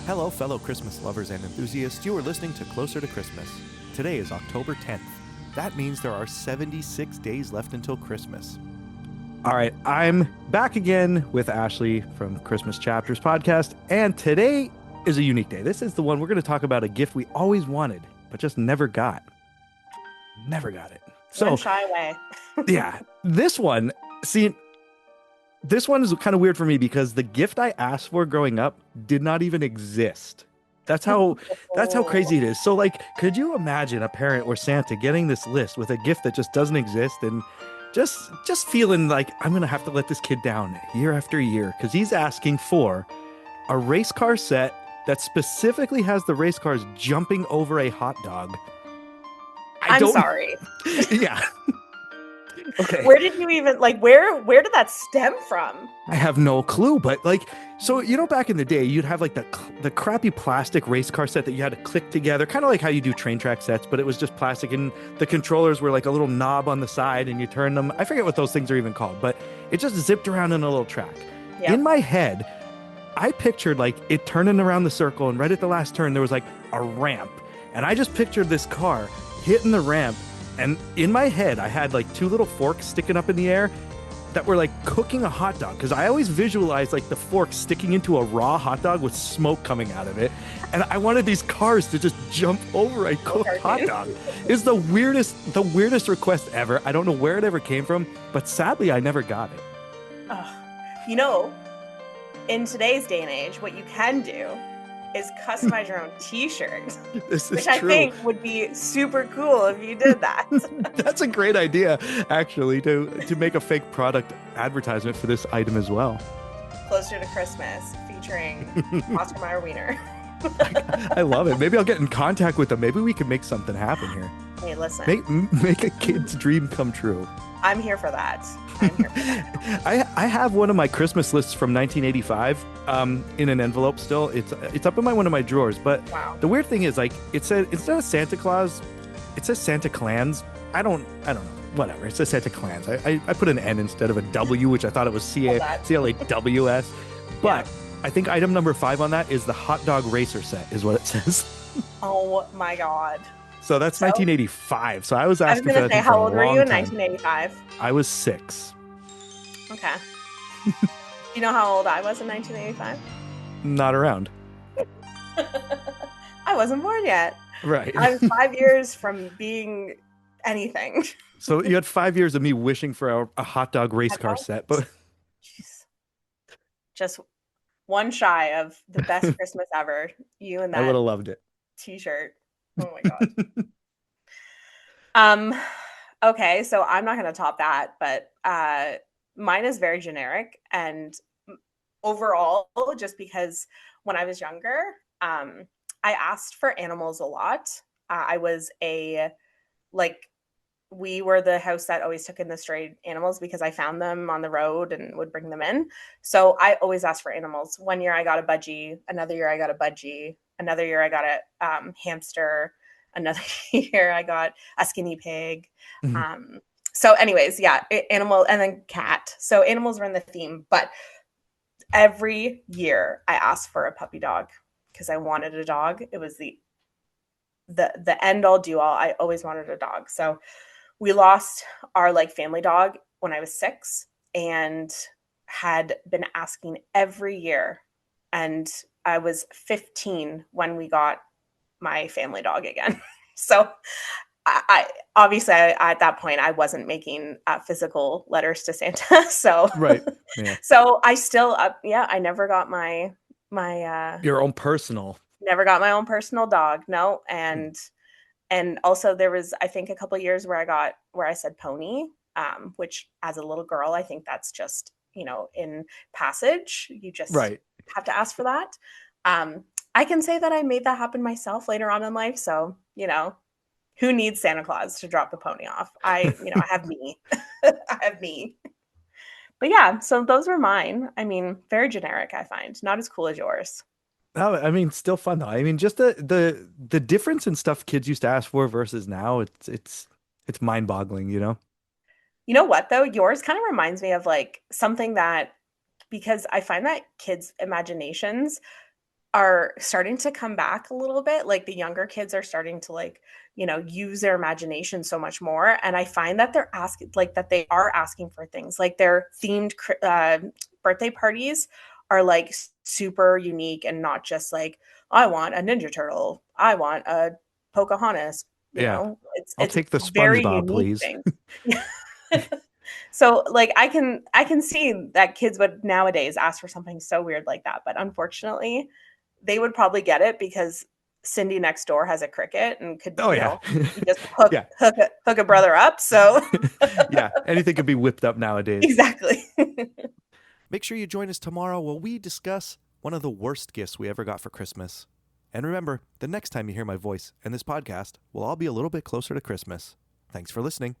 Hello, fellow Christmas lovers and enthusiasts. You are listening to Closer to Christmas. Today is October 10th. That means there are 76 days left until Christmas. All right, I'm back again with Ashley from Christmas Chapters podcast, and today is a unique day. This is the one we're going to talk about a gift we always wanted, but just never got. Never got it. So, One shy away. yeah, this one, see, this one is kind of weird for me because the gift I asked for growing up did not even exist. That's how crazy it is. So, like, could you imagine a parent or Santa getting this list with a gift that just doesn't exist and just feeling like I'm gonna have to let this kid down year after year because he's asking for a race car set that specifically has the race cars jumping over a hot dog. I'm sorry. Yeah. Okay. Where did you even where did that stem from? I have no clue, but so back in the day, you'd have like the crappy plastic race car set that you had to click together, kind of like how you do train track sets, but it was just plastic, and the controllers were like a little knob on the side, and you turn them. I forget what those things are even called, but it just zipped around in a little track. Yep. In my head, I pictured like it turning around the circle, and right at the last turn, there was like a ramp, and I just pictured this car hitting the ramp. And in my head, I had like two little forks sticking up in the air that were like cooking a hot dog. Because I always visualized like the fork sticking into a raw hot dog with smoke coming out of it. And I wanted these cars to just jump over a cooked hot dog. It's the weirdest request ever. I don't know where it ever came from, but sadly, I never got it. In today's day and age, what you can do is customize your own t-shirt, which I think would be super cool if you did that. That's a great idea, actually, to make a fake product advertisement for this item as well. Closer to Christmas, featuring Oscar Mayer Wiener. I love it. Maybe I'll get in contact with them. Maybe we can make something happen here. Hey, listen. Make a kid's dream come true. I'm here for that. I have one of my Christmas lists from 1985 in an envelope still. It's up in one of my drawers. But wow. The weird thing is, like, it said instead of Santa Claus, it says Santa Clans. I don't know. Whatever. It says Santa Clans. I put an N instead of a W, which I thought it was CLAWS. But yeah. I think item number 5 on that is the hot dog racer set, is what it says. Oh my God. So that's 1985. So I was asking for that. Say, how old were you in 1985? I was 6. Okay. You know how old I was in 1985? Not around. I wasn't born yet. Right. I was 5 years from being anything. So you had 5 years of me wishing for a hot dog race car set, but just one shy of the best Christmas ever. You and that. I would have loved it. T-shirt. Oh my God. Okay, so I'm not going to top that, but mine is very generic, and overall, just because when I was younger, I asked for animals a lot. We were the house that always took in the stray animals because I found them on the road and would bring them in. So I always asked for animals. One year I got a budgie. Another year I got a budgie. Another year I got a hamster. Another year I got a skinny pig. Mm-hmm. So anyways, yeah, animal and then cat. So animals were in the theme. But every year I asked for a puppy dog because I wanted a dog. It was the end all do all. I always wanted a dog. So we lost our family dog when I was 6 and had been asking every year. And I was 15 when we got my family dog again. So I obviously at that point I wasn't making physical letters to Santa. So right. Yeah. So I still I never got my your own personal. Never got my own personal dog. No. And also there was, I think, a couple of years where I said pony, which as a little girl, I think that's just, in passage, you just have to ask for that. I can say that I made that happen myself later on in life. So, who needs Santa Claus to drop the pony off? I have me. I have me. But yeah, so those were mine. I mean, very generic, I find. Not as cool as yours. No, I mean, still fun though. I mean, just the difference in stuff kids used to ask for versus now, it's mind-boggling, You know what though? Yours kind of reminds me of like something that, because I find that kids' imaginations are starting to come back a little bit. Like the younger kids are starting to like, use their imagination so much more. And I find that they're asking, like, that they are asking for things like their themed birthday parties are like super unique and not just like, I want a Ninja Turtle, I want a Pocahontas. Yeah. I'll It's take the very SpongeBob, unique please. things. So like I can see that kids would nowadays ask for something so weird like that, but unfortunately they would probably get it because Cindy next door has a Cricut and could, Oh yeah. you just hook Yeah. hook a brother up. So Yeah. Anything could be whipped up nowadays. exactly. Make sure you join us tomorrow while we discuss one of the worst gifts we ever got for Christmas. And remember, the next time you hear my voice and this podcast, we'll all be a little bit closer to Christmas. Thanks for listening.